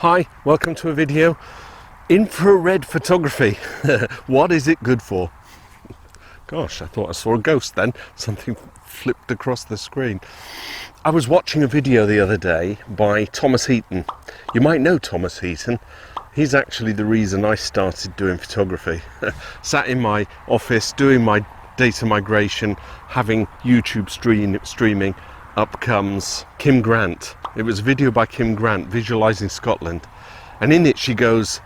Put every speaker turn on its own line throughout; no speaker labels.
Hi, welcome to a video. Infrared photography. What is it good for? Gosh, I thought I saw a ghost then. Something flipped across the screen. I was watching a video the other day by Thomas Heaton. You might know Thomas Heaton. He's actually the reason I started doing photography. Sat in my office doing my data migration, having YouTube streaming. Up comes Kim Grant. It was a video by Kim Grant, Visualising Scotland. And in it she goes,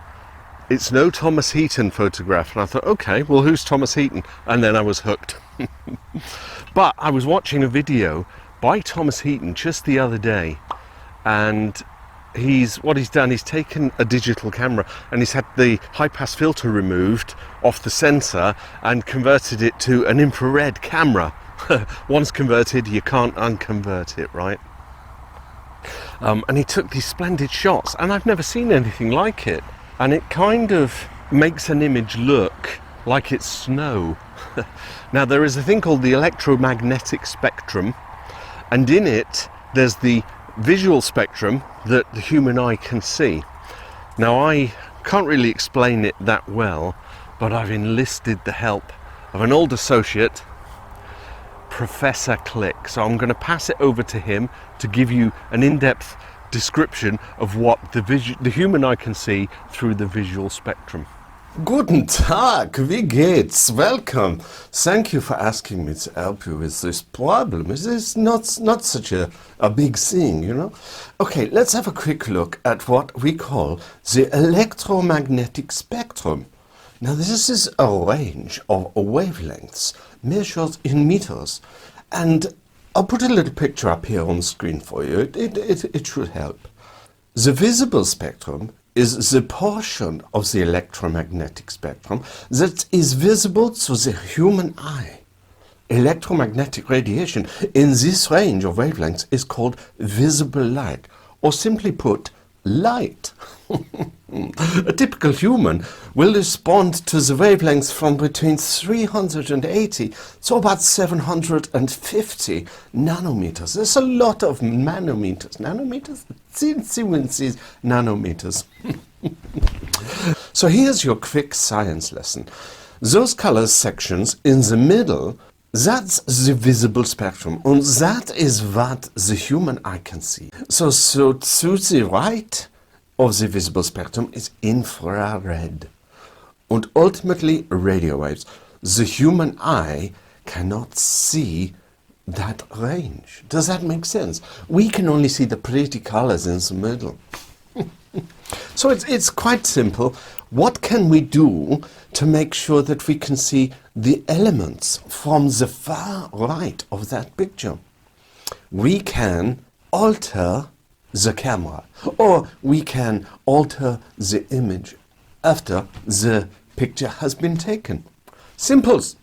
"It's no Thomas Heaton photograph." And I thought, okay, well, who's Thomas Heaton? And then I was hooked. But I was watching a video by Thomas Heaton just the other day. And what he's done, he's taken a digital camera and he's had the high pass filter removed off the sensor and converted it to an infrared camera. Once converted, you can't unconvert it, right? And he took these splendid shots, and I've never seen anything like it. And it kind of makes an image look like it's snow. Now, there is a thing called the electromagnetic spectrum, and in it there's the visual spectrum that the human eye can see. Now, I can't really explain it that well, but I've enlisted the help of an old associate, Professor Klick. So I'm going to pass it over to him to give you an in-depth description of what the human eye can see through the visual spectrum.
Guten Tag, wie geht's? Welcome. Thank you for asking me to help you with this problem. It is not such a big thing, you know. Okay, let's have a quick look at what we call the electromagnetic spectrum. Now, this is a range of wavelengths measured in meters, and I'll put a little picture up here on the screen for you. It should help. The visible spectrum is the portion of the electromagnetic spectrum that is visible to the human eye. Electromagnetic radiation in this range of wavelengths is called visible light, or simply put, light. A typical human will respond to the wavelengths from between 380 to about 750 nanometers. There's a lot of nanometers. Nanometers? Nanometers. So here's your quick science lesson. Those color sections in the middle, that's the visible spectrum, and that is what the human eye can see. So to the right of the visible spectrum is infrared, and ultimately radio waves. The human eye cannot see that range. Does that make sense? We can only see the pretty colors in the middle. So it's quite simple. What can we do to make sure that we can see the elements from the far right of that picture? We can alter the camera, or we can alter the image after the picture has been taken. Simples.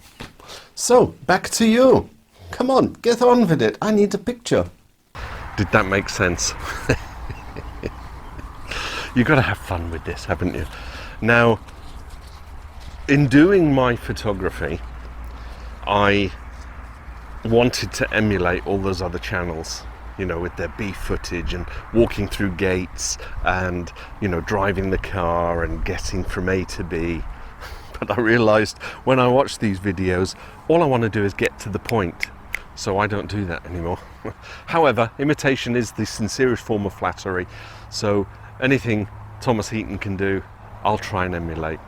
So, back to you. Come on, get on with it. I need a picture.
Did that make sense? You've got to have fun with this, haven't you? Now, in doing my photography, I wanted to emulate all those other channels, you know, with their B footage and walking through gates and, you know, driving the car and getting from A to B. But I realized when I watch these videos, all I want to do is get to the point. So I don't do that anymore. However, imitation is the sincerest form of flattery. So anything Thomas Heaton can do, I'll try and emulate.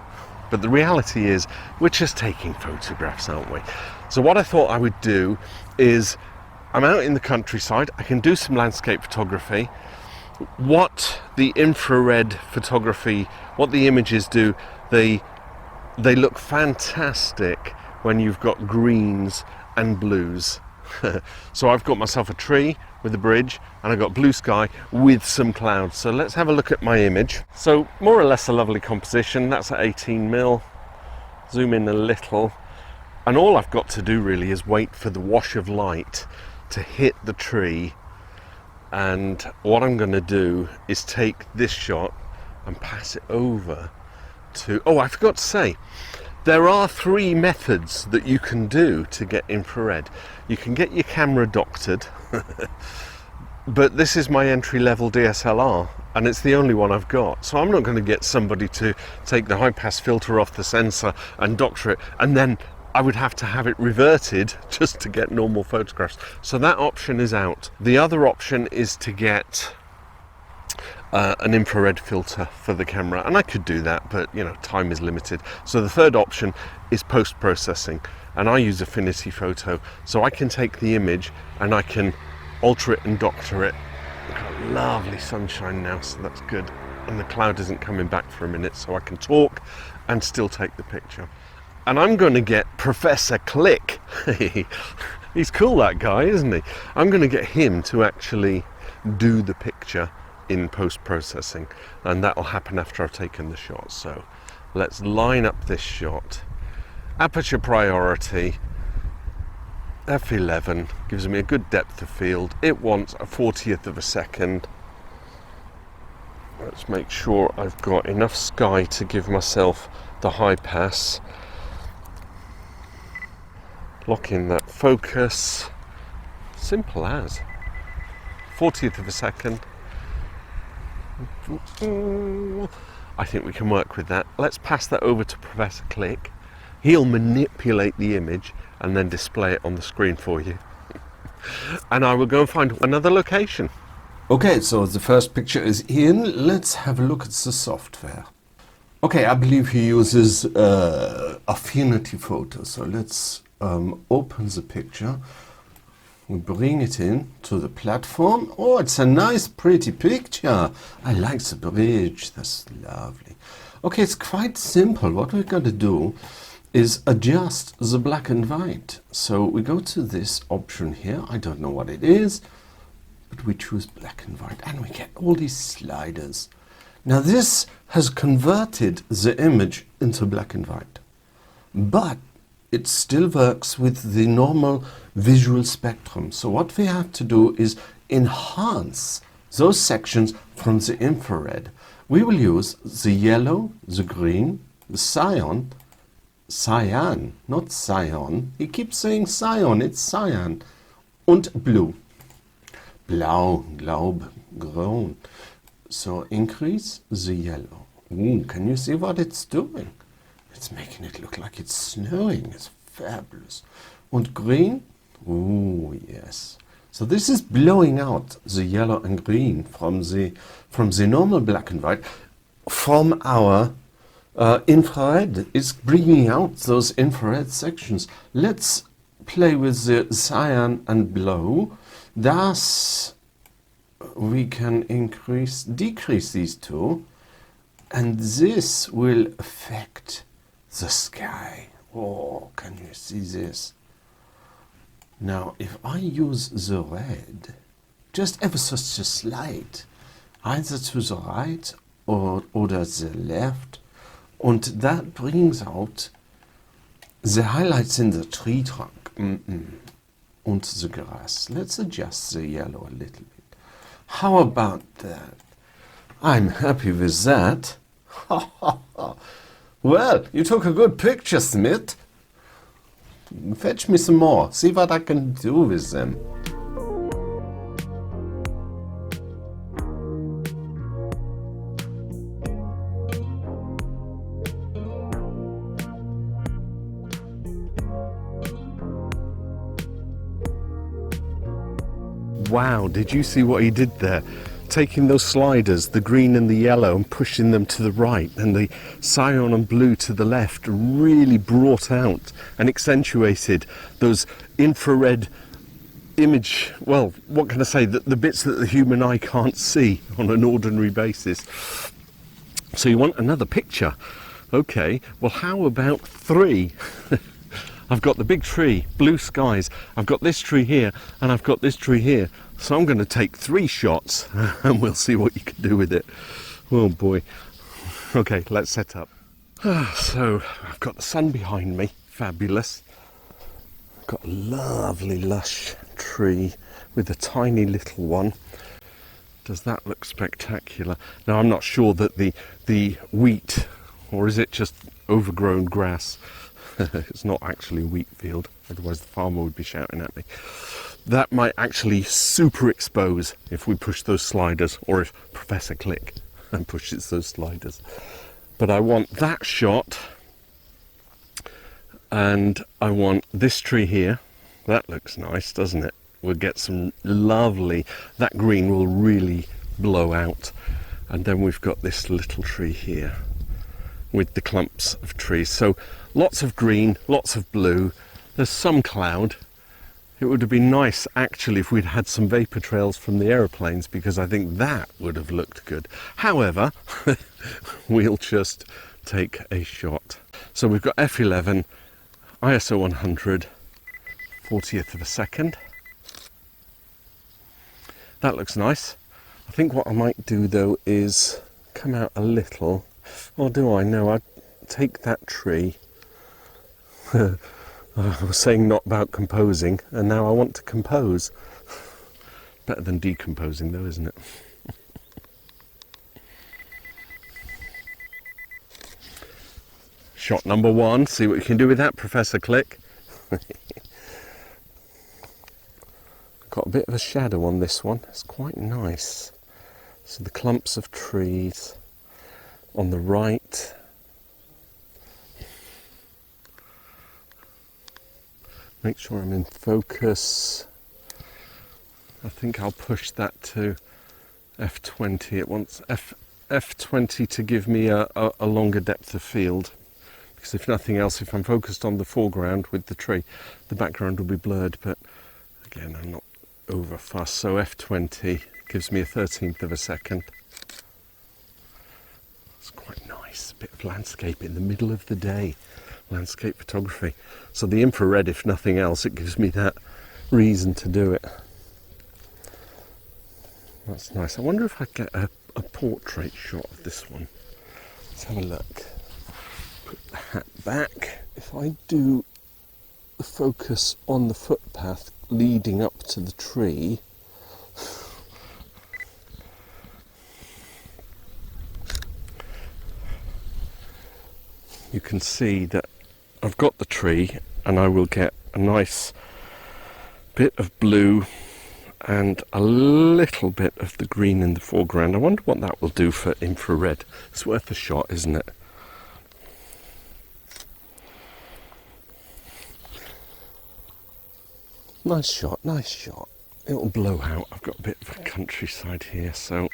But the reality is, we're just taking photographs, aren't we? So what I thought I would do is, I'm out in the countryside, I can do some landscape photography. What the infrared photography, what the images do, they look fantastic when you've got greens and blues. So I've got myself a tree with a bridge, and I've got blue sky with some clouds. So let's have a look at my image. So more or less a lovely composition. That's at 18mm. Zoom in a little. And all I've got to do really is wait for the wash of light to hit the tree. And what I'm going to do is take this shot and pass it over to... Oh, I forgot to say, there are 3 methods that you can do to get infrared. You can get your camera doctored, but this is my entry-level DSLR, and it's the only one I've got. So I'm not going to get somebody to take the high pass filter off the sensor and doctor it, and then I would have to have it reverted just to get normal photographs. So that option is out. The other option is to get an infrared filter for the camera, and I could do that, but you know, time is limited. So the third option is post-processing, and I use Affinity Photo, so I can take the image and I can alter it and doctor it. We've got lovely sunshine now, so that's good, and the cloud isn't coming back for a minute, so I can talk and still take the picture. And I'm going to get Professor Klick. He's cool, that guy, isn't he? I'm going to get him to actually do the picture in post-processing, and that will happen after I've taken the shot. So let's line up this shot. Aperture priority, f11, gives me a good depth of field. It wants a 40th of a second. Let's make sure I've got enough sky to give myself the high pass. Lock in that focus. Simple as. 40th of a second. I think we can work with that. Let's pass that over to Professor Klick. He'll manipulate the image and then display it on the screen for you. And I will go and find another location.
Okay, so the first picture is in. Let's have a look at the software. Okay, I believe he uses Affinity Photo. So let's open the picture. We bring it in to the platform. Oh, it's a nice, pretty picture. I like the bridge. That's lovely. Okay, it's quite simple. What we're going to do is adjust the black and white. So we go to this option here. I don't know what it is, but we choose black and white, and we get all these sliders. Now this has converted the image into black and white, but it still works with the normal visual spectrum. So what we have to do is enhance those sections from the infrared. We will use the yellow, the green, the cyan, not cyan. He keeps saying cyan, it's cyan. Und blue. Blau, Glaub, Grün. So increase the yellow. Ooh, can you see what it's doing? It's making it look like it's snowing. It's fabulous. And green? Ooh, yes. So this is blowing out the yellow and green from the normal black and white. From our infrared, it's bringing out those infrared sections. Let's play with the cyan and blue. Thus, we can decrease these two, and this will affect the sky. Oh, can you see this? Now, if I use the red, just ever so slight, either to the right or to the left, and that brings out the highlights in the tree trunk and the grass. Let's adjust the yellow a little bit. How about that? I'm happy with that. Well, you took a good picture, Smith. Fetch me some more. See what I can do with them.
Wow, did you see what he did there? Taking those sliders, the green and the yellow, and pushing them to the right, and the cyan and blue to the left, really brought out and accentuated those infrared image, well, what can I say, the bits that the human eye can't see on an ordinary basis. So you want another picture? Okay, well, how about 3? I've got the big tree, blue skies, I've got this tree here, and I've got this tree here. So I'm going to take 3 shots and we'll see what you can do with it. Oh boy. Okay, let's set up. So I've got the sun behind me, fabulous. I've got a lovely lush tree with a tiny little one. Does that look spectacular? Now I'm not sure that the wheat, or is it just overgrown grass, It's not actually a wheat field, otherwise the farmer would be shouting at me. That might actually super expose if we push those sliders, or if Professor Klick and pushes those sliders. But I want that shot, and I want this tree here. That looks nice, doesn't it? We'll get some lovely, that green will really blow out. And then we've got this little tree here with the clumps of trees. So lots of green, lots of blue. There's some cloud. It would have been nice actually if we'd had some vapor trails from the aeroplanes, because I think that would have looked good. However, we'll just take a shot. So we've got f11, ISO 100, 40th of a second. That looks nice. I think what I might do though is come out a little, or do I? No, I'd take that tree. I was saying not about composing, and now I want to compose. Better than decomposing though, isn't it? Shot number one, see what you can do with that, Professor Klick. Got a bit of a shadow on this one, it's quite nice. So the clumps of trees on the right. Make sure I'm in focus. I think I'll push that to f20. It wants f20 to give me a longer depth of field. Because if nothing else, if I'm focused on the foreground with the tree, the background will be blurred. But again, I'm not over fussed. So f20 gives me a 13th of a second. It's quite nice. A bit of landscape in the middle of the day. Landscape photography. So the infrared, if nothing else, it gives me that reason to do it. That's nice. I wonder if I get a portrait shot of this one. Let's have a look. Put the hat back. If I do the focus on the footpath leading up to the tree, you can see that I've got the tree, and I will get a nice bit of blue and a little bit of the green in the foreground. I wonder what that will do for infrared. It's worth a shot, isn't it? Nice shot, nice shot. It'll blow out. I've got a bit of a countryside here, so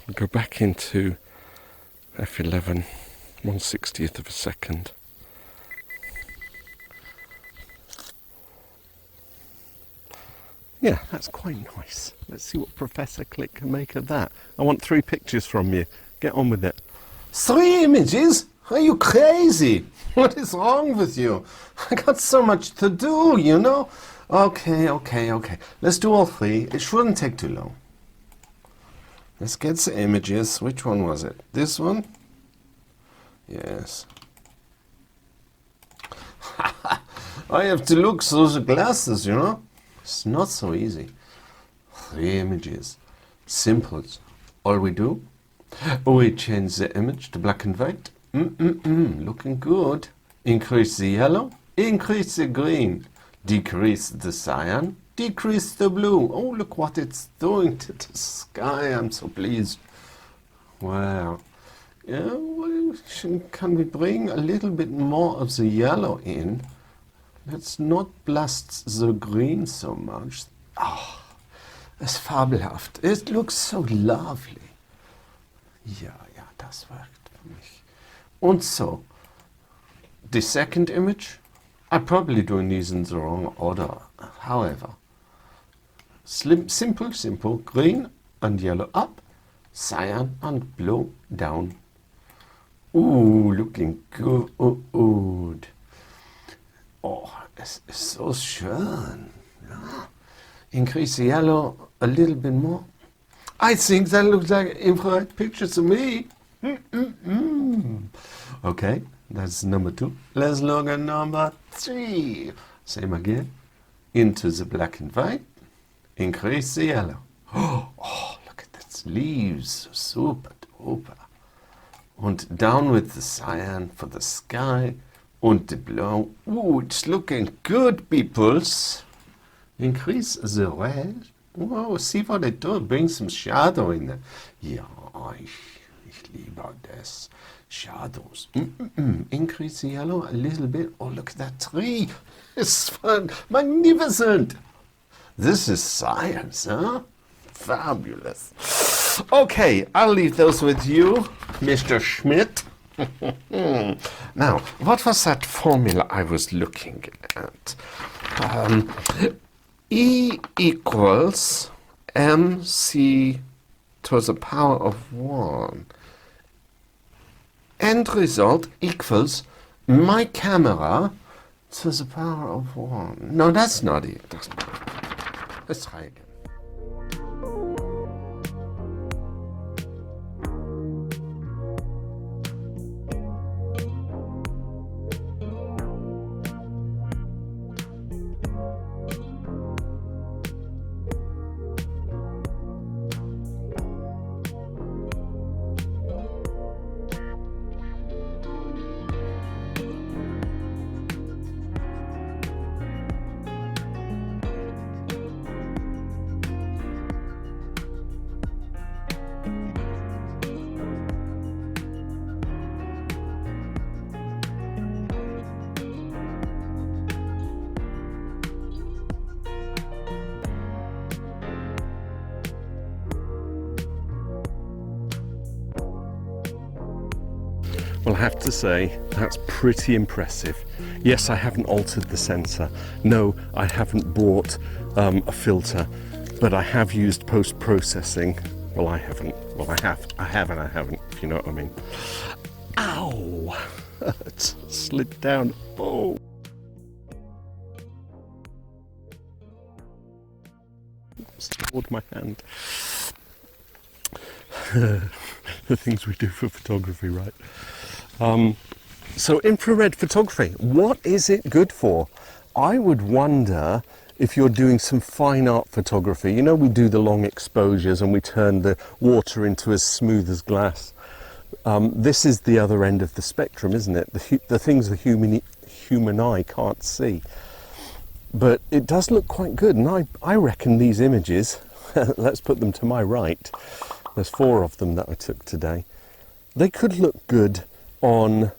I'll go back into f11, 1/60th of a second. Yeah, that's quite nice. Let's see what Professor Klick can make of that. I want 3 pictures from you. Get on with it.
3 images? Are you crazy? What is wrong with you? I got so much to do, you know? Okay. Let's do all 3. It shouldn't take too long. Let's get the images. Which one was it? This one? Yes. I have to look through the glasses, you know? It's not so easy. 3 images. Simple. All we do, we change the image to black and white. Looking good. Increase the yellow, increase the green, decrease the cyan, decrease the blue. Oh, look what it's doing to the sky. I'm so pleased. Wow. Yeah, well, can we bring a little bit more of the yellow in? Let's not blast the green so much. Oh, it's fabelhaft. It looks so lovely. Ja, das wirkt für mich. Und so, the second image, I'm probably doing these in the wrong order. However, simple, green and yellow up, cyan and blue down. Ooh, looking good. Oh, es ist so schön. Ja. Increase the yellow a little bit more. I think that looks like infrared picture to me. Okay, that's number 2. Let's look at number 3. Same again. Into the black and white. Increase the yellow. Oh, look at that leaves. Super duper. And down with the cyan for the sky. And the blue. Oh, it's looking good, peoples. Increase the red. Oh, see what it does. Bring some shadow in there. Ja, ich liebe das. Shadows. Increase the yellow a little bit. Oh, look at that tree. It's fun. Magnificent. This is science, huh? Fabulous. Okay, I'll leave those with you, Mr. Schmidt. Now, what was that formula I was looking at? E equals mc to the power of 1. End result equals my camera to the power of 1. No, that's not it. Let's try again.
Well, I have to say, that's pretty impressive. Yes, I haven't altered the sensor. No, I haven't bought a filter, but I have used post-processing. Well, I haven't. Well, I have and I haven't, if you know what I mean. Ow! It slid down. Oh! Stored my hand. The things we do for photography, right? So infrared photography, what is it good for? I would wonder if you're doing some fine art photography. You know, we do the long exposures and we turn the water into as smooth as glass. This is the other end of the spectrum, isn't it? The things the human eye can't see. But it does look quite good, and I reckon these images, let's put them to my right, there's 4 of them that I took today, they could look good on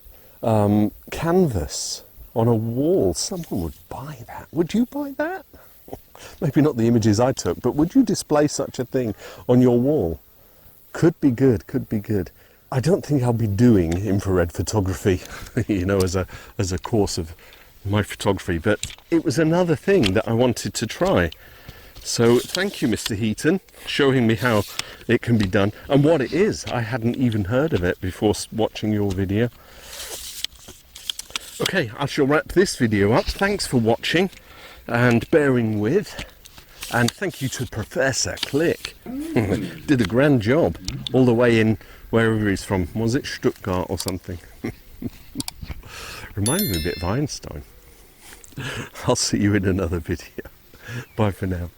canvas, on a wall. Someone would buy that. Would you buy that? Maybe not the images I took, but would you display such a thing on your wall? Could be good, could be good. I don't think I'll be doing infrared photography, you know, as a course of my photography, but it was another thing that I wanted to try. So thank you, Mr. Heaton, showing me how it can be done and what it is. I hadn't even heard of it before watching your video. Okay, I shall wrap this video up. Thanks for watching and bearing with. And thank you to Professor Klick. Did a grand job all the way in wherever he's from. Was it Stuttgart or something? Reminded me a bit of Einstein. I'll see you in another video. Bye for now.